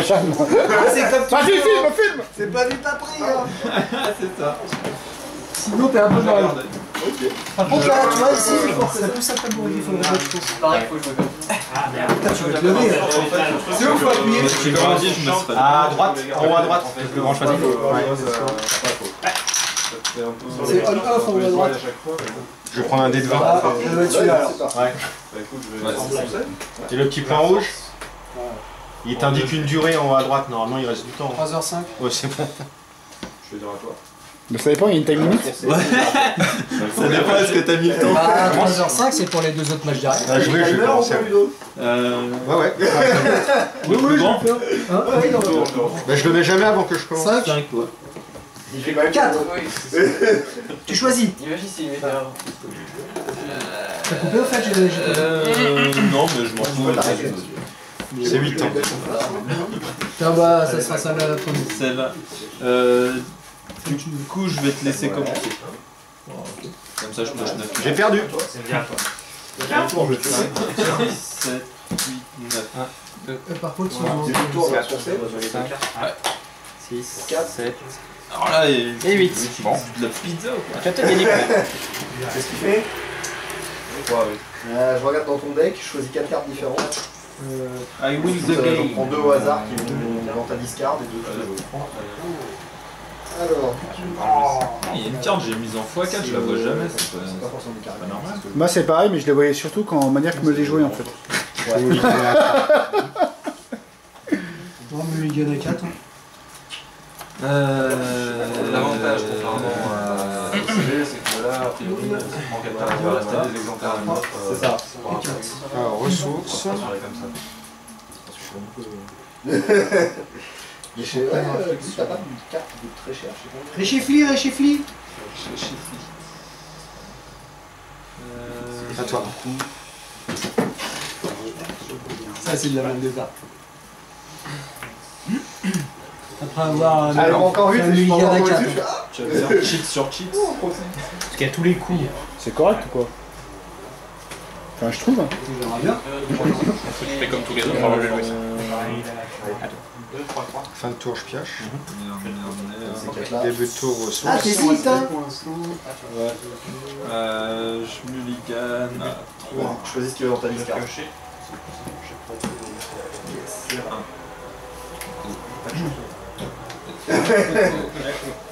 Jeanne. C'est comme Vas-y, filme. C'est pas vite appris, hein. C'est ça. Sinon, t'es un peu mal. Ok. Par contre, là, tu vois, ici, c'est plus simple pour il faut le remettre, je pense. Pareil, faut jouer comme ça. Putain, tu vas te lever. C'est où, faut appuyer. À droite, en haut à droite. Le grand choisi. C'est on-off en haut à droite. Je vais prendre un dé de 20. Ah, ça doit être celui-là alors. Ouais. Et le petit point rouge, il t'indique une durée en haut à droite. Normalement, il reste du temps. 3h05. Ouais, c'est bon. Je vais dire à toi. Mais ça dépend, il y a une time limit. Ça dépend, est-ce que t'as mis le temps? Bah, 3h05, c'est pour les deux autres matchs derrière. Ah, je vais commencer. Ouais. Oui, je vais faire. Bah, je le mets jamais avant que je commence. 5. 5, ouais. Il fait quand même 4. Tu choisis. Imagine s'il met un. T'as coupé au fait, j'ai. Non, mais je m'en fous. C'est 8 ans. Tiens, bah, ça sera ça la première. Celle-là. Du coup, je vais te laisser commencer. Comme ça, je peux 9. J'ai perdu. C'est bien toi. 6, 7, 8, 9. Par contre, ils ont. 6, 4, 7. Alors là, et 8. Bon. de la pizza ou quoi? Tu as peut-être gagné quand même. Qu'est-ce qu'il fait? Je regarde dans ton deck, je choisis 4 cartes différentes. I win the J'en game. prends 2 au hasard qui vont dans ta discard et 2 que je prends. Alors, Il y a une carte, j'ai mise en x4, je la vois jamais. C'est c'est pas forcément des cartes. pas normal. Moi, c'est pareil, mais je les voyais surtout quand Maniac me les jouait en fait. Non, mais il y en a 4. L'avantage, contrairement à OCG, c'est que là, a priori, on prend quelqu'un qui va rester des exemplaires à notre. C'est ça. Alors, ressources. Comme ça. Mais je sais, ouais, t'as pas une carte qui coûte très cher, je sais pas. Réchifli. À toi. Ça, c'est de la même départ. Après avoir. Ah, encore une, il y en a 4. Tu vas faire cheat sur cheat. Parce qu'il y a tous les coups. C'est correct ou quoi? Enfin, je trouve. On verra bien. Je fais comme tous les autres, alors je vais jouer ça. Fin de tour, je pioche. Ces cartes-là. Début de tour, ressources. Ah, t'es vite, hein. Je mulligane à 3. Choisis ce qu'il y a dans ta discard.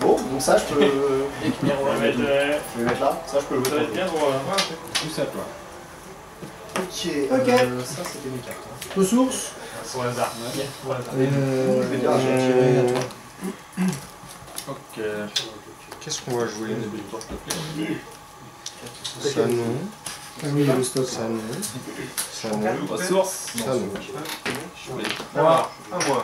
Bon, donc ça, je peux. Je vais le mettre là. Ça, je peux le Ça va être mettre. bien pour. Tout ça, toi. Ok. Ça, c'était mes cartes. Ressources. Pour le hasard. Je vais dire, j'ai tiré à toi. Ok. Qu'est-ce qu'on va jouer? Ça, Ça non. Ah oui, il y a le stop. Ça non. Ça non. Ressources. Ça non. Moi. À moi.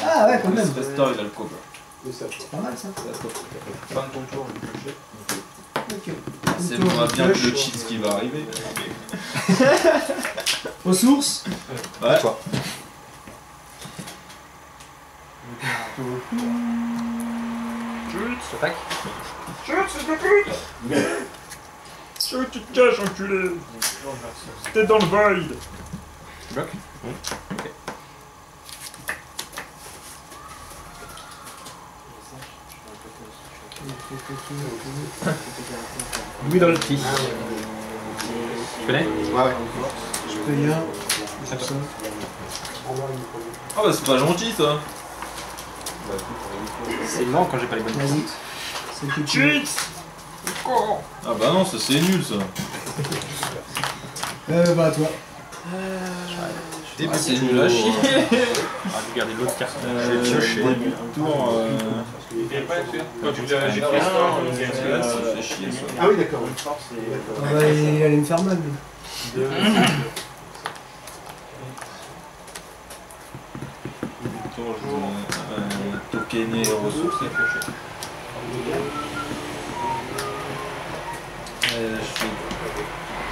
Ah ouais, quand même. Restore, il a le cover. C'est pas mal ça. Fin de ton tour, je vais piocher. Ok. C'est moi bien que le cheat qui va arriver. Ressources. Ouais. Toi. Tu te caches, enculé. T'es dans le void. Tu bloques? Ok. Louis dans le petit. Tu connais? Ouais. Je paye un. C'est ça. Ah bah c'est pas gentil ça. C'est lent quand j'ai pas les bonnes Vas-y. cartes. C'est que tu veux. Cheats. Ah bah non, ça c'est nul ça. Bah toi. Ah, c'est nul à chier. Ah, je vais garder l'autre carte. Je vais piocher. Début de tour. Quand tu dirais j'ai pris Parce que là, ça fait chier ça. Ah oui, d'accord. Ah bah, il allait me faire mal. lui. Début de tour, je vais tokener les ressources et piocher.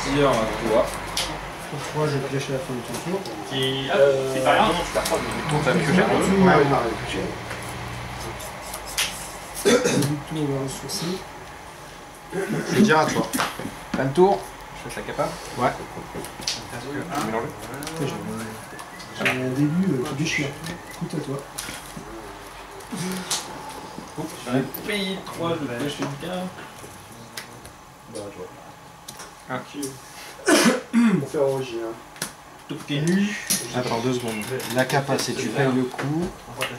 Je vais dire à toi. Pour 3, je vais piocher à la fin de ton tour. Si t'as rien, tu t'as pas. Ton t'as pioché? Ouais, oui, pareil. Du coup, on va ressourcer. Je vais dire à toi. Fin de tour. Je Je fais la capa. Ouais. J'ai un début qui déchire. Écoute à toi. Je paye 3, je pêche une carte. Ah. Pour faire origine. Tokenu. Attends 2 secondes. La capa, c'est tu payes le coup.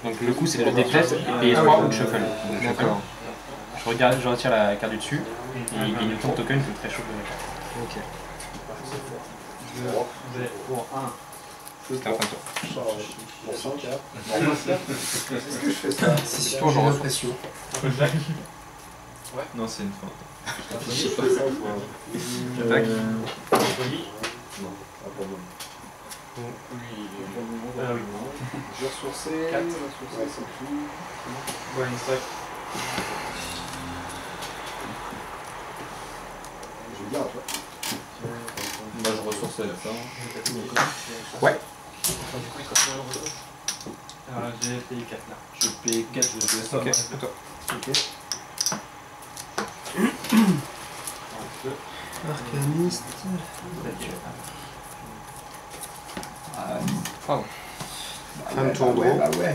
Donc le coup c'est de le déplacer et payer 3 ou de shuffle. D'accord. Je retire la carte du dessus et il gagne autant de tokens que le très chaud de la carte. Ok. Pour 1. C'était un fin tour. Pour 5. Est-ce que je fais ça? C'est sûr, j'en ressource. Non, c'est une fin. Je fais ça ou pas? Attaque. Non, pas pour moi. J'ai ressourcé. 4. Ouais, c'est tout. Ouais, une stack. Je vais dire à toi. Moi, je ressource à la fin. Ouais. J'ai payé 4 là. Je paye 4, je fais ça. Ok, à toi. Ok. Arcaniste. Pardon. Fin de tour droit. Bah ouais.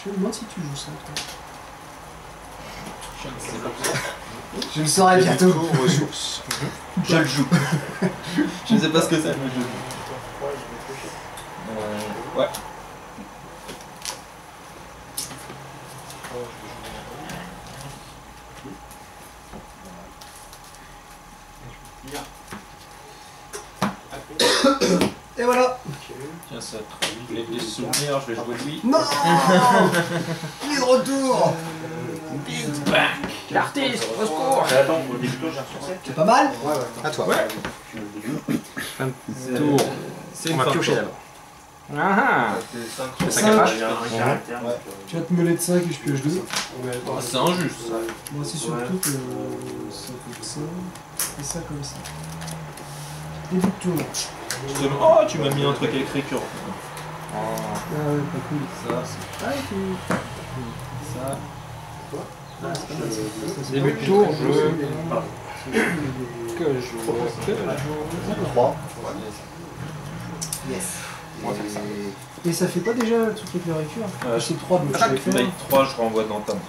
Je me demande si tu joues ça, toi. Je le saurai bientôt. Tour ressources. Je le joue. Je ne sais pas ce que c'est, mais je le joue. Ouais. Et voilà. Tiens, ça les souvenirs, je vais jouer lui. Non. Il est de retour. L'artiste, au secours. Attends, au début, j'ai ressourcé. C'est pas mal. À toi. Fin de tour. C'est On une va fin piocher de d'abord. Ah C'est ça capa. Il y a un caractère. Tu vas te meuler de 5 et je pioche 2. C'est injuste. Moi c'est surtout que ça fait ça et ça comme ça. Début de tour. Oh, tu m'as mis un truc avec récurrent. Ah ouais, pas cool. Ça, c'est Ah et tout. ça. Ah, c'est pas mal ça. Début de tour, je. Que je 3. Yes. On va faire ça. Et ça fait pas déjà le truc avec le récur? C'est 3 donc je vais Tu faire. payes 3, je renvoie dans ta main.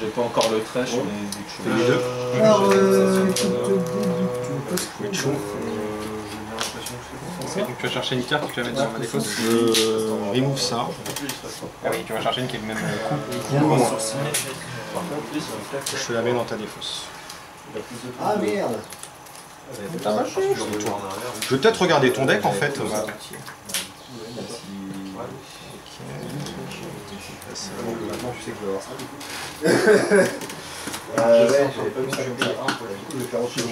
J'ai pas encore le trash, mais vu que je suis Alors, écoute, tu veux pas ce Ok, donc tu vas chercher une carte que tu vas mettre dans ma défausse. Je remove ça. Ah oui, tu vas chercher une qui est le même coup. Je te la mets dans ta défausse. Ah merde. Je vais peut-être regarder ton deck en fait. Maintenant tu sais que je vais avoir ça. Ouais, j'avais pas vu ça comme ça. Je vais faire autre chose.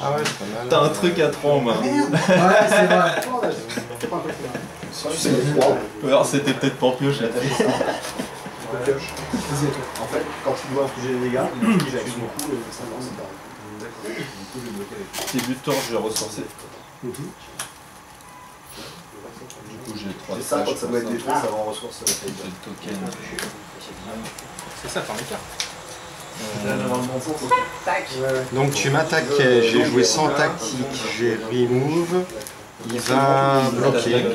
Ah ouais, c'est pas mal. T'as un truc à 3 en main. Ouais, c'est vrai. Tu sais les 3. Alors c'était peut-être pour piocher. Vas-y à toi. En fait, quand il doit infliger des dégâts, il accuse mon coup et ça lance, c'est pareil. Début de tour, je vais ressourcer. Du coup, j'ai 3. C'est ça, quand ça doit être détruit, ça va en ressource. J'ai le token. C'est ça, prends les cartes. Donc tu m'attaquais, j'ai joué sans tactique, j'ai remove. Il va bloquer.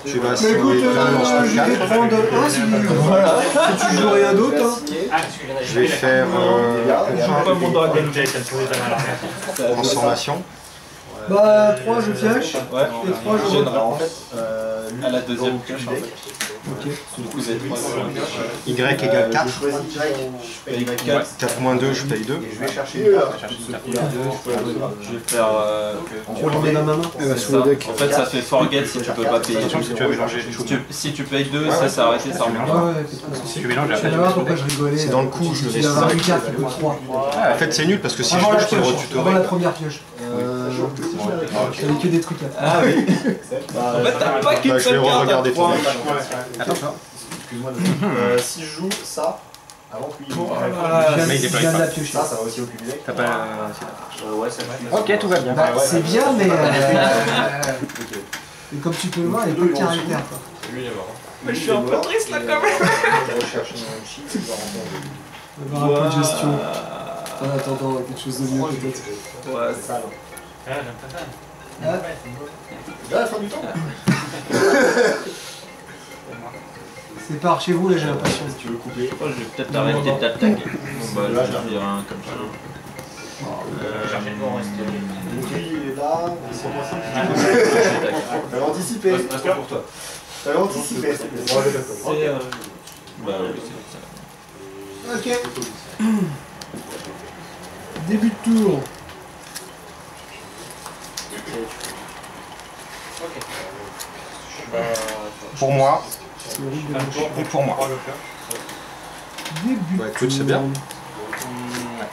Tu vas Mais écoute, signer dans ce je vais prendre un si voilà. Si tu joues rien d'autre, hein. Je vais faire Pas mon dragon. transformation. Bah 3 je pioche. Ouais. Et 3 je Général. repars. En fait, À la deuxième pioche, en fait. Ok. Du coup, j'ai 3 Y égale 4. je choisis Y, je paye Y4 4. 4 moins 2, je paye 2. et je vais chercher une carte. Je vais faire. On le met dans ma main. C'est ça. En fait, ça fait forget si tu peux pas payer. Attention, si tu vas mélanger. Si tu payes 2, ça s'est arrêté, ça remet. Ah ouais, c'est trop Si tu mélanges, Je après, vais voir pourquoi je rigolais. C'est dans le coup, je le Tu laisse vas avoir ça. une carte qui coûte 3. En fait, c'est nul parce que si je Avant peux, la je peux le pioche, avant retutorer. la première pioche. J'avais que des trucs à faire. Ah oui. En fait, t'as pas qu'une Bah, je vais seule carte. re-regarder ton deck. Attends. Excuse-moi, si je joue ça, avant qu'il Je viens mais il je déploie viens de pas. la piocher. ça va aussi occuper le deck. T'as pas. Ouais, ça va. Ok, tout va bien. Bah, c'est bien, mais. Et comme tu peux le voir, il n'y a pas de caractère. Quoi. Mais je suis un peu triste là quand même. Je recherche une sheet, je vais rentrer en jeu. On va avoir un peu de gestion. En attendant quelque chose de mieux peut-être. Ouais, Ça, là. Ah, j'aime pas ça. Ah, Déjà la fin du temps. c'est par chez vous là j'ai l'impression. Si tu veux couper. je vais peut-être arrêter d'attaquer. Bon bah là, je vais dire un comme ça. Chercher le bon reste. Donc lui il est là, ils sont pas simples. T'avais anticipé. Reste pour toi. T'avais anticipé. C'est bah oui, c'est ça. Ok. Début de tour. Pour moi, C'est horrible de moche. et pour moi. Début Bah, de écoute, c'est tour. bien. Ouais.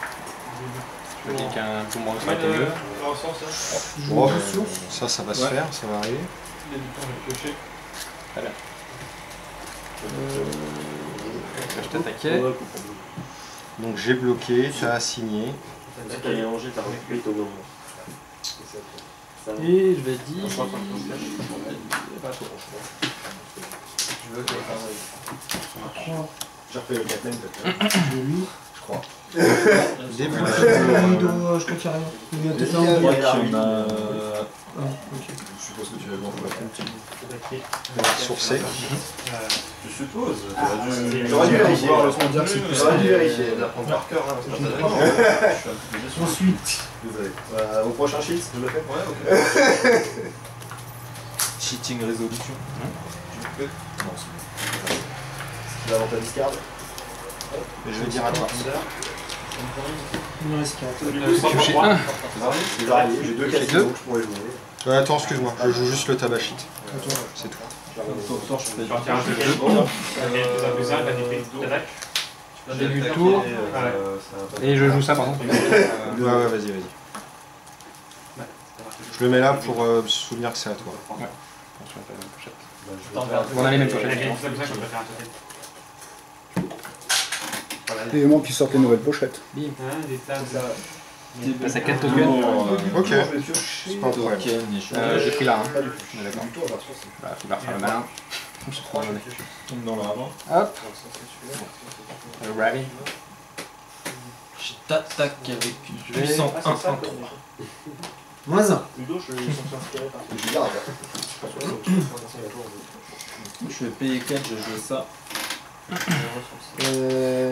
Je dis qu'un pour moi, ça aurait été mieux. Joue Oh, de ressources. ça va se faire, ça va arriver. Je t'attaquais. Donc j'ai bloqué, t'as assigné. T'as mélangé, t'as récupéré ton nom. Et je vais dire. J'ai refait le Catman peut-être. Je vais lui. Je crois. Début. Je crois qu'il n'y a rien. Il y a peut-être un ou deux. Ouais, on a... Ah, ok. Je suppose que tu vas voir. Sourcé. Je suppose. J'aurais dû vérifier. dire que c'est plus J'aurais dû vérifier. D'apprendre par cœur, là, parce que t'as Ok. d'accord. Ensuite, Désolé. Au prochain sheet, je le fais. Ouais, ok. Cheating résolution. Non, c'est avant ta discard. Mais je vais dire à toi. il me reste 4. Piocher un. C'est varié. J'ai deux cases deux. donc je pourrais jouer. Attends, excuse-moi, je joue juste le tabac sheet. C'est tout. Ton sort, je fais Je vais tirer un peu deux. Début de tour. Et je joue ça par contre. Ouais, vas-y, vas-y. Je le mets là pour me souvenir que c'est à toi. On a les mêmes pochettes. Et moi qui sortent les nouvelles pochettes. Bim. Passe à 4 tokens. Ok, Je vais piocher. c'est pas un problème. J'ai pris là. Hein. Pas du tout. On est d'accord. Du tout, on va se Bah, faut leur faire le malin. Je suis trop donné. Tombe dans l'avant. Hop. Le Ravi. Je t'attaque avec une Je vais- puissante 1-1-3. Moins 1. Je garde. Je vais payer 4, je joue ça.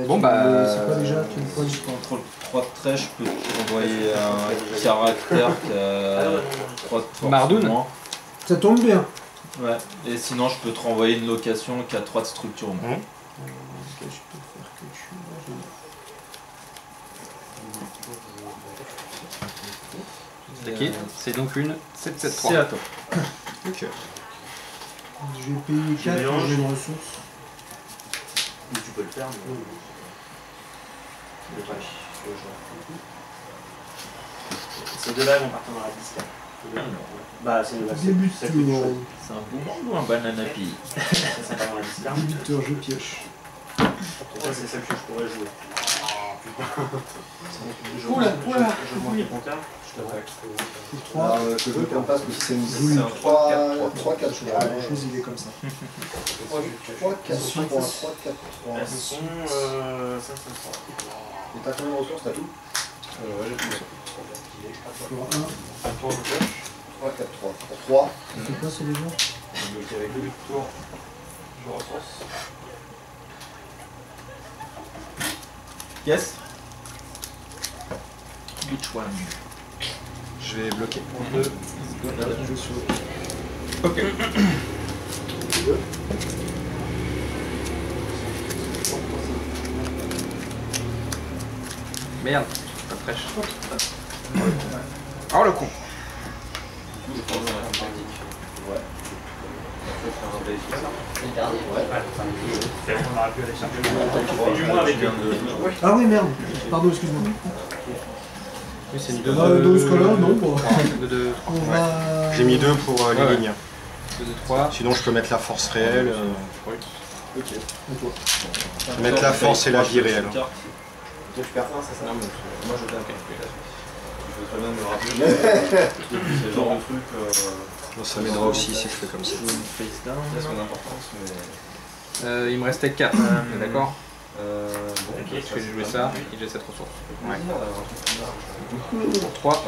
Bon, bah, C'est quoi déjà tu me poses Contrôle 3 de trait, je peux envoyer un caractère qui a 3 de force. Mardoun. moins. Ça tombe bien. Ouais. Et sinon, je peux te renvoyer une location qui a 3 de structure. moins. Ok, je peux faire que tu. Ok, c'est donc une 7-7-3. C'est à toi. Ok. Je vais payer 4 pour jouer une ressource. Tu peux le faire, mais... Ces deux-là vont partir dans la discard. Bah, c'est la Début de c'est plus tour. chaud. C'est un boomerang ou un banana pea? Ça part dans la discard. Début de tour, je pioche. Et ça, c'est celle que je pourrais jouer. Oula, oula. Je vois tes compteurs, je t'attaque. C'est 3. Je veux qu'on passe parce que c'est une Oui, 3-4 je La chose, il est comme ça. 3-4 Ensuite, 3-4 Elles sont 5-5-3. Et t'as combien de ressources? T'as tout? Ouais, j'ai tout ça. Pour 1. À tour de gauche. 3, 4, 3. Pour 3. C'est quoi, c'est les gens Donc avec le tour, je ressource. Yes. Which one? Je vais bloquer. Pour 2. Je suis Ok. Merde, pas fraîche. Oh le con. Je prends un tactique. Ouais. Ah oui, merde. Pardon, excuse-moi. Oui, c'est une Dans ce cas-là, non. Bon. 2, On va. J'ai mis 2 pour les Ouais. lignes. 3. Sinon, je peux mettre la force réelle. Ok. Je peux mettre la force et la vie réelle. Toi, tu perds 1, c'est ça? Moi je donne je veux très bien me rappeler. C'est le genre de truc. Bon, ça m'aidera aussi si je fais comme ça. Face down. Il a son importance, mais. Il me restait 4, d'accord. Bon. Parce que j'ai joué ça et j'ai cette ressource. Ouais. Pour 3.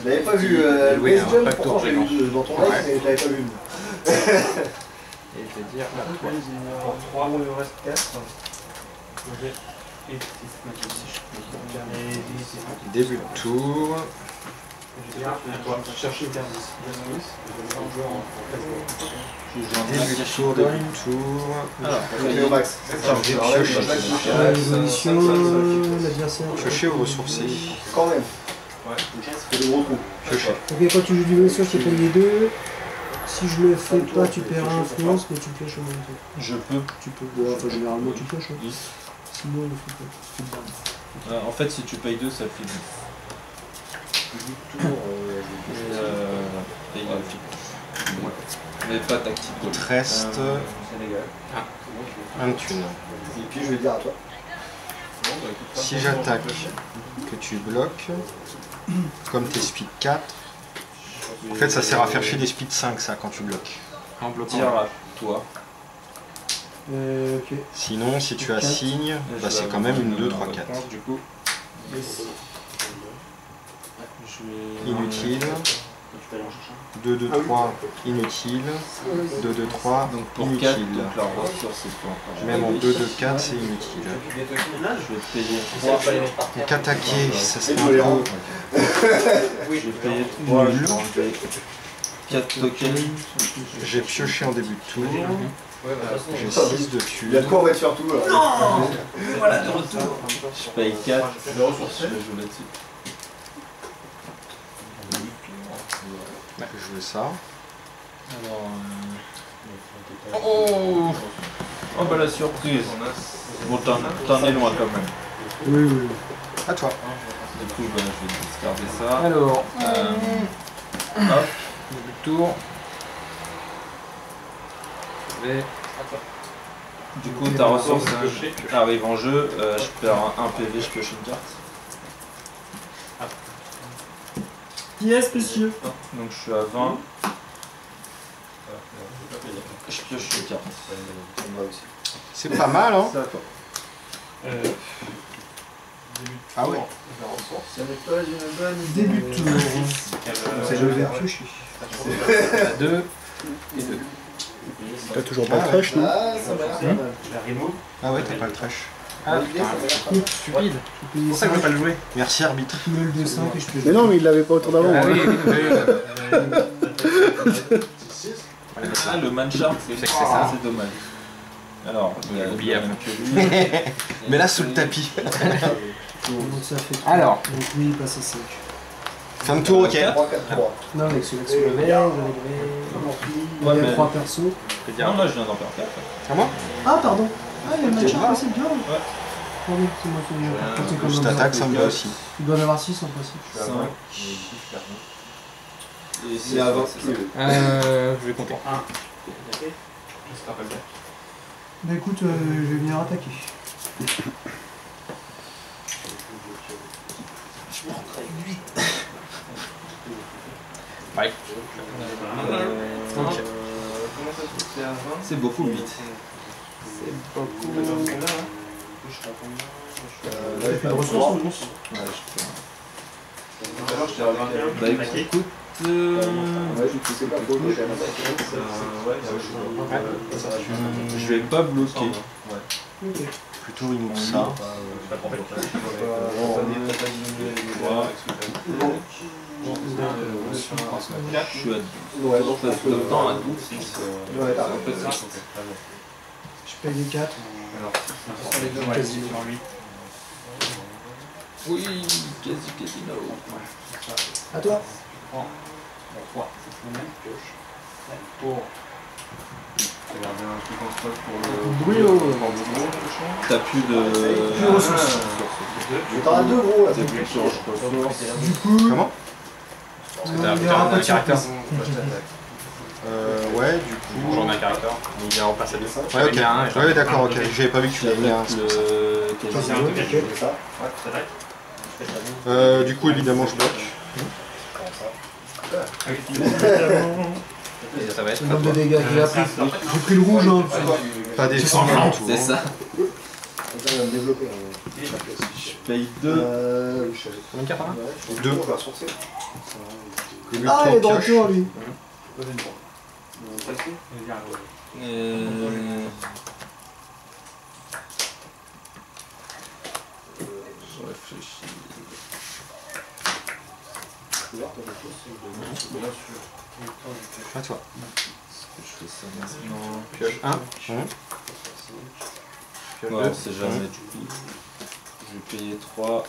Je l'avais pas vu. Oui, Base un Jump, facteur pourtant j'ai géant. vu dans ton live, mais je l'avais pas vu. Et je vais dire là, 3. Pour 3, il me reste 4. Début de tour. Chercher 15. Début de tour, début de tour. Alors, Je mets au max. Évolution, l'adversaire. Piocher ou ressourcer? Quand même. C'est des gros coups. Piocher. Ok, quand tu joues d'évolution, je t'ai payé les deux. Si je le fais pas, tu perds influence, mais tu pioches en même temps. je peux. Tu peux. Bon, enfin, généralement, tu pioches. Hein. Sinon, il faut pas. En fait, si tu payes 2, ça fait 10. Et il a le fit. Mais pas tactique. Il te reste un thune. Et puis je vais dire à toi. Si j'attaque, que tu bloques, comme t'es speed 4, en fait ça sert à faire chier des speed 5 ça quand tu bloques. En bloquant. Tire à toi. Ok. Sinon si tu assignes, bah, c'est quand même une 2, 3, 4. Du coup, Inutile. 2, 2, 3, inutile. 2, 2, 3, donc pour 4, inutile. donc la ressource c'est quoi? Même en 2, 2, 4, c'est inutile. Je vais payer 3. Donc attaquer, ça serait un peu Je vais payer 3. Je vais enlever 4 tokens. J'ai pioché en début de tour. J'ai 6 de Il y a de thunes. quoi on va être surtout. Voilà de retour. Je paye 4. Je vais jouer là-dessus. Je vais jouer ça. Alors. Oh! Oh bah la surprise! Bon, t'en es loin quand même. Oui, oui. À toi. Du coup, bah, je vais discarder ça. Alors, Hop. début de tour. Je vais. Du coup, ta ressource arrive en jeu. Je perds un PV, je pioche une carte. Yes, monsieur. Donc je suis à 20. Je pioche une carte. C'est pas mal, hein? C'est à toi. Ah ouais. Ce n'est pas une bonne Début de tour. C'est Je vais piocher. 2. T'as toujours Ah, ça va, ça va. Ah ouais, t'as pas le trash. Ah, putain, stupide. C'est pour ça que je veux pas le jouer. Merci arbitre. Tu mets le 2-5 et je pioche. Mais non, mais il l'avait pas autant d'avant. Ah hein. oui, Ah, le man shark, c'est ça. c'est dommage. Alors, il y a oublié le même que lui. Mais là sous le tapis. Donc ça fait 3. Alors. Donc lui, il passe à 5. Fin de tour, ok. 3, 4, 3. Non, avec celui-là, sur le vert, il y a 3 persos. Non, là je viens d'en perdre 4. À moi? Ah, pardon. Ah, il y a le match pas. c'est bien. Pardon, c'est moi qui ai compté comme Je un t'attaque, blanc. ça me va aussi. Il doit en avoir 6 en principe. 5. Et C'est à 20. je vais compter. Bah écoute, je vais venir attaquer. Ouais. C'est beaucoup 8. Ça fait de ressources en plus. Ouais, bah écoute, je vais pas bloquer. Ok. Plutôt il nous ça. Je suis à 12. Ouais, donc Ça fait autant à 12. Ouais, t'as raison. Je paye les 4. Quasi sur lui. Oui, quasi no. À toi. Brio. T'as plus de... Plus ressources. T'en as 2 gros là. T'as plus de change, je crois. Du coup, Comment? il y aura pas de caractère. surprise. Ouais, du coup. J'en ai un caractère. Il est en passe à 2. Ouais, ok. Ouais, d'accord, ok. J'avais pas vu que tu l'avais mis un. Quasi un, ok. Ça. Du coup, évidemment, je bloque. Et ça va être Le nombre de dégâts qu'il a pris. J'ai pris le rouge, hein. Pas des 100 en tout. C'est ça. ça va me développer. Je paye 2. Combien de cartes par là? 2. Ah, il est de retour lui. Je réfléchis. À toi. Je fais ça maintenant. Pioche 1. Ouais, c'est jamais du coup. Je vais payer 3.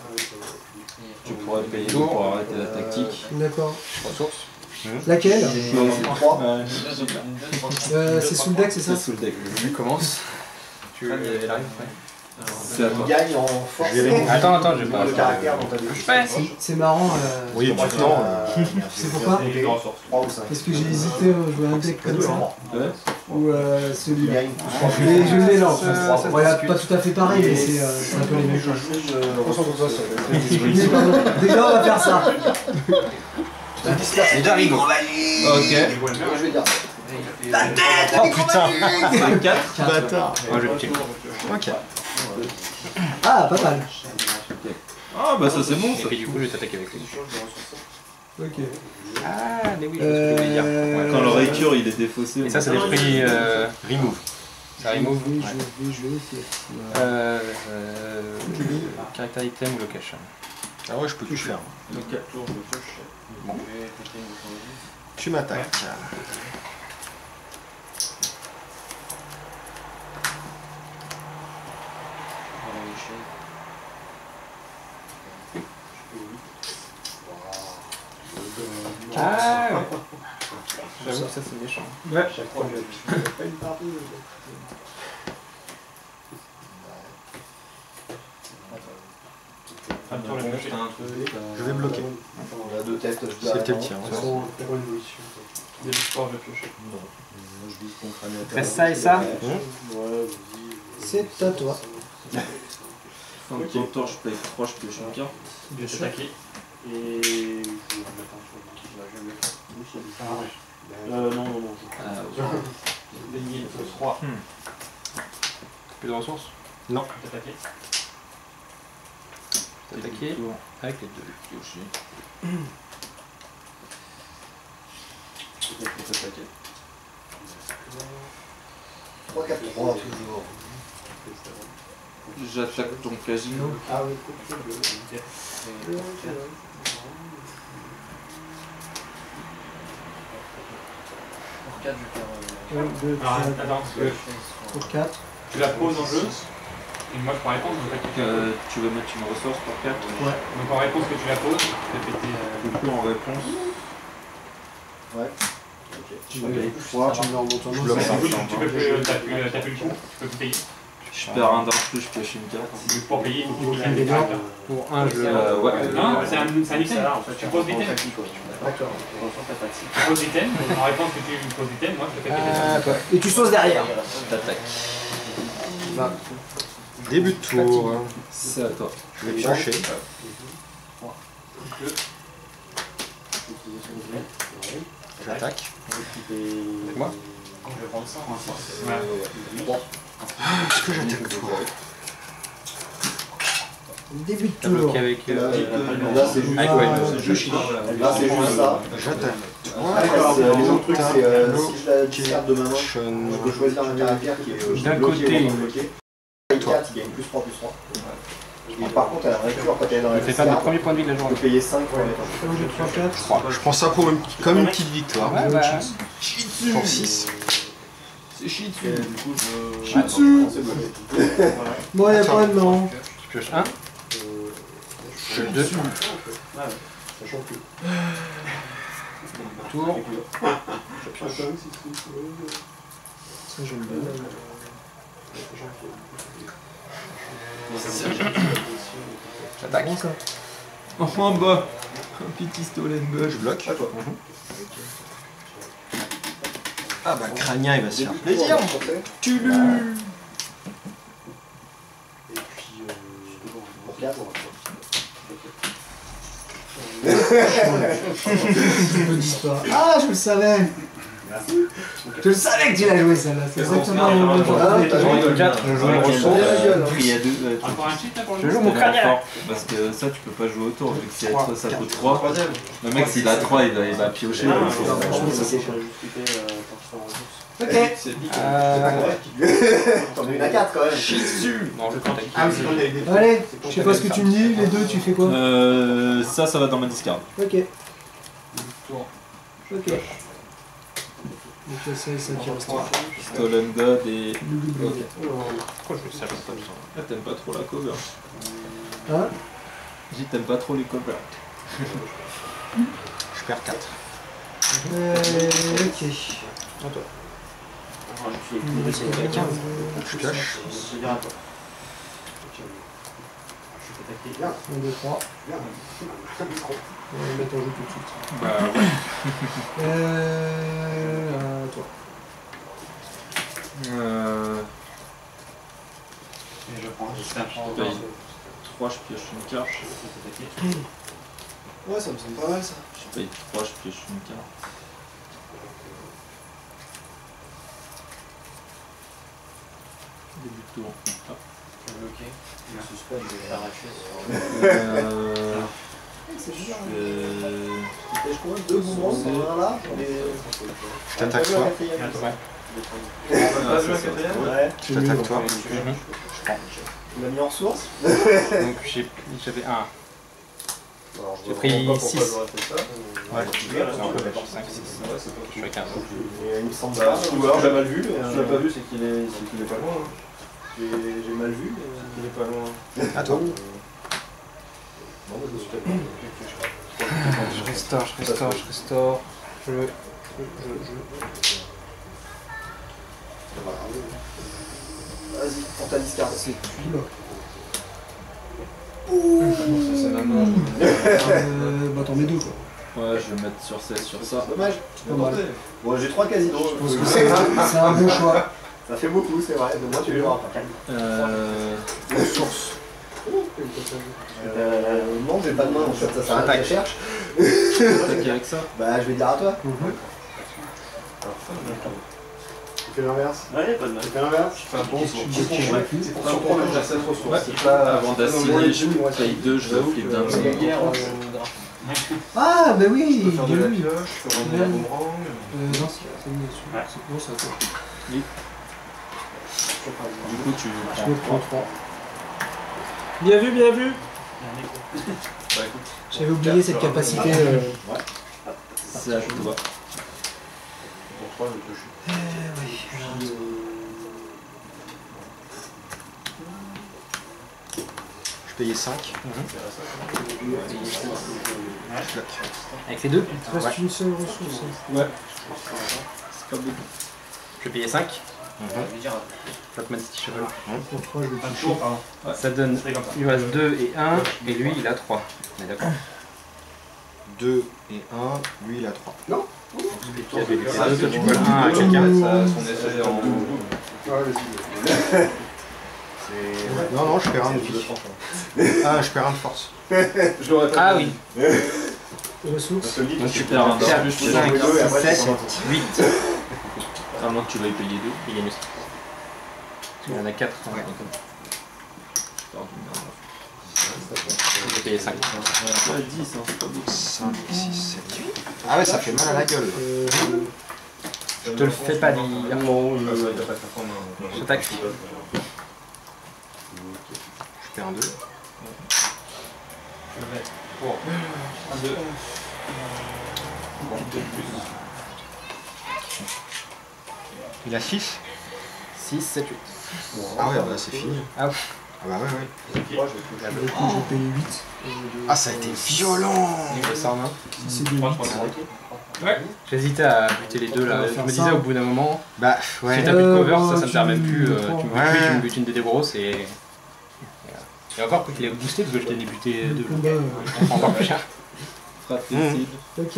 Tu pourrais payer 2 pour arrêter la tactique. D'accord. Ressources. Laquelle? 3. C'est sous le deck, c'est ça? C'est sous le deck. Tu commences. Tu arrives. C'est à toi. Tu gagnes en force. Attends, j'ai pas. Le caractère dans ta vie. C'est marrant. Oui, maintenant. C'est pourquoi? 3 ou 5. Parce que j'ai hésité à jouer un deck comme ça. Ouais. Ou celui-là. gagne. Mais je l'ai là en fait. Voilà, pas tout à fait pareil, mais c'est un peu les mêmes choses. Déjà, on va faire ça. Déjà Rigo. Ok. Je vais dire. Oh putain. 4. Bâtard. Moi je check. Ok. Ah, pas mal. Ah bah ça c'est bon ça. Et du coup je vais t'attaquer avec lui. Ok. Ah, mais oui, je sais ce que je voulais dire. Ouais. Quand le récure il est défaussé. Et ça c'est des prix remove. Ça remove. Oui, Ouais. je vais essayer. Caractère item ou location. Ah ouais, je peux tout faire. Donc 4 tours je pioche. Bon. Tu m'attaques. Ah ouais. J'avoue que ça c'est méchant. Ouais. Je vais bloquer. On a 2 têtes. C'était le tien. Fais ça et ça. C'est à toi. Fin de ton tour je paye 3, je pioche une carte. Je vais t'attaquer. Et je vais mettre un sur non. Ah Gagner 3. Plus de ressources. Non. T'attaquer. T'attaquer avec les deux. pioché. T'attaquer. 3, 4, 3 toujours. J'attaque ton casino. Ah oui. Pour 4, je vais faire. 1, 2, Alors, 3, attends, parce que pour 4. tu la poses en jeu. Et moi, je prends réponse, donc Tu veux mettre une ressource pour 4. donc en réponse que tu la poses, tu peux péter. Du coup en réponse. Ouais. Tu me le remontes en Je main. bloque. Du coup, tu peux plus, t'as plus le coup, tu peux plus payer. Je perds un d'un plus, je pioche une carte. Donc pour payer, il faut que tu Il des est cartes. Pour un je le. Ouais. Non, c'est un item. Tu poses l'item. D'accord. Tu poses l'item, en réponse que tu poses l'item, moi je te fais péter. Et tu sauces derrière. T'attaques. Début de tour. C'est à toi. Je vais piocher. J'attaque. Avec moi. Je vais prendre ça. Est-ce que j'attaque toi? Début de T'as tour. bloqué avec. Là c'est juste Avec ça. ouais. Là c'est juste ça. J'attaque toi. Les autres trucs c'est si je la discarte de ma main, je peux choisir un caractère qui est D'un bloqué côté. ou non bloqué. Une carte qui gagne plus 3 plus 3. Et par contre elle a un récur quand elle est dans la Je fais pas mes discarte. premiers points de vie de la Je journée. peux payer 5 pour les 1, 2, 3, 4. Je prends ça pour comme une petite victoire. Ouais, bah. Pour 6. C'est shit. Du coup je... C'est bloqué. Bon, il n'y a pas de nom. Tu pioches 1. Je 2. Sachant que... Tour. Ça, j'aime bien. J'attaque. Bon, ça. En bas. Un petit pistolet de Je bloque. Ah bah Crânien il va se faire plaisir. Tu l'as. Et puis pour 4. Je me dis pas. Ah, je le savais. Je le savais que tu l'as joué celle-là. C'est exactement le même genre. Ah, t'as joué Sur 4, je joue une ressource. crier à deux. Encore un cheat là pour le Je coup. joue mon crânien. Parce que ça, tu peux pas jouer autour, vu que si ça coûte 3. Le mec, s'il a 3, il va piocher. Franchement, ça c'est chaud. Ok. T'en as une à 4 quand même. Non, je t'attaque. Allez, je sais pas ce que tu me dis, les deux, tu fais quoi? Ça va dans ma discard. Ok. Ok. Donc ça, c'est ça qui reste. Stolen God et. Ok. Pourquoi je fais ça? J'ai pas besoin. Ah, t'aimes pas trop la cover. Hein? J'ai dit t'aimes pas trop les covers. Je perds 4. Ok. À toi. Je pioche. 1, 2, 3. On va le mettre en jeu tout de suite. Bah ouais. À toi. Et je prends. C'est un Je paye 3, je pioche une carte. Ouais, ça me semble pas mal ça. Je paye 3, je pioche une carte. Début de tour. Bloqué. Le suspense de l'arracher. C'est bizarre. Je Tu pêches combien? 2 boomerangs, un là. Je t'attaque toi. Pas joué à quatrième? Ouais. Je t'attaque toi. Tu l'as mis en ressource? Donc j'avais 1. J'ai pris 6. Ouais. Non, 5, 6. Je fais 15. Il me semble pas. Ou alors j'ai mal vu. Si tu l'as pas vu, c'est qu'il est pas loin. J'ai mal vu, mais il est pas loin. À toi. Non, mais je suis pas Je restaure. Vas-y, pour ta discard. C'est puis là. C'est ma main. Bah t'en mets deux quoi. Ouais, je vais mettre sur 16 sur ça. Dommage. Pas mal. Bon, j'ai 3 casinos. Je pense que c'est un bon choix. Ça fait beaucoup, c'est vrai. Mais moi, tu les verras pas. Source. Non, j'ai pas de main en fait, ça sert à rien que je cherche. Attaquer avec ça. Bah, je vais dire à toi. Tu fais l'inverse. Ouais, pas de mal. Tu fais l'inverse. Fais un bon tour. C'est pour surprendre que j'ai 7 ressources. Ouais. C'est pas Avant d'assigner, je paye 2, je flip d'un coup. Ah bah oui, Je peux faire de il est la lui. pioche, je peux ramener un boomerang. Non, c'est une dessus. Ouais. Non, c'est à toi. Du coup, tu Je me prends 3. Bien vu, bien vu. Bah écoute, J'avais oublié cette capacité. c'est à toi. Pour 3, je pioche. Je payais 5. Avec les deux, Il te reste une seule ressource. Ouais. C'est pas beaucoup. je vais payer 5. Je vais dire. Flotman City Shovel. Pour 3, je vais Un toucher. tour, pardon. Ça donne, C'est comme ça. il lui reste 2 et 1, et lui il a 3. On est d'accord. 2 et 1. Lui, il a 3. Ah, toi, tu colles 1 à quelqu'un. Son effet en. Non, non, je perds un de vie. Ah, je perds un de force. Je l'aurais pas Ah dit. oui. Ressources. Donc tu perds un 4, plus, 5, 7, 8. à moins que tu veuilles payer 2. Il gagne aussi. Il y en a 4. Je vais payer 5. Ouais, 10, hein, c'est pas beaucoup. 5, 6, 7, 8. Ah ouais, ça fait mal à la gueule. Je te le fais pas dire. Non, il va pas faire prendre un. J'attaque. Je perds un 2. Pour 1, 2. Il a 6. 6, 7, 8. Ah ouais, bah c'est fini. Ah. Ah bah ouais, ouais. Du coup, je vais payer 8. Ah, ça a été violent. Je sors main. Si c'est des 8. Ouais. J'hésitais à buter les deux là. Je me disais au bout d'un moment, Bah si ouais. t'as plus de cover, ça me tu- permet plus. Tu me Ouais. butes lui, tu me butes une des grosses et. Et encore qu'il ait boosté parce que je t'ai débuté Le deux. combat. Encore plus cher. Fratricide. Ok.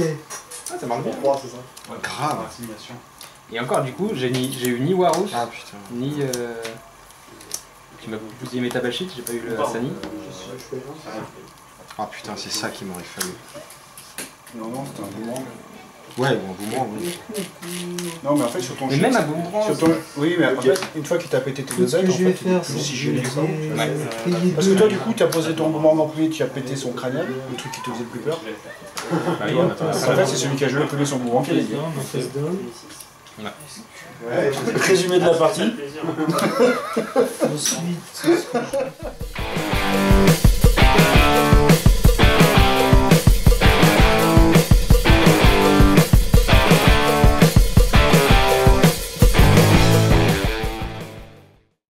Ah, ça marche bien. 3, c'est ça. Grave. Intimidation. Et encore du coup, j'ai eu ni Warus, Ah putain. ni. Tu m'as bousillé mes tabal sheet, j'ai pas eu le Sani. Je paye 1. Ah putain, c'est ça qu'il m'aurait fallu. Non, non, c'était un boomerang. Ouais, ou un boomerang, oui. Non, mais en fait, sur ton Mais même un boomerang. Oui, mais en fait, une fois qu'il t'a pété tes Tout deux ce que ailes, en je vais fait, faire, plus c'est si que je gêné vais que ça. payer Parce que 2. toi, du coup, t'as posé ton boomerang en premier, tu as pété son crânien, le truc qui te faisait le plus peur. Bah oui, on attend. En fait, c'est celui qui a joué le premier son boomerang qui a gagné. Face down. Résumé de la partie. Ensuite, c'est ce que je-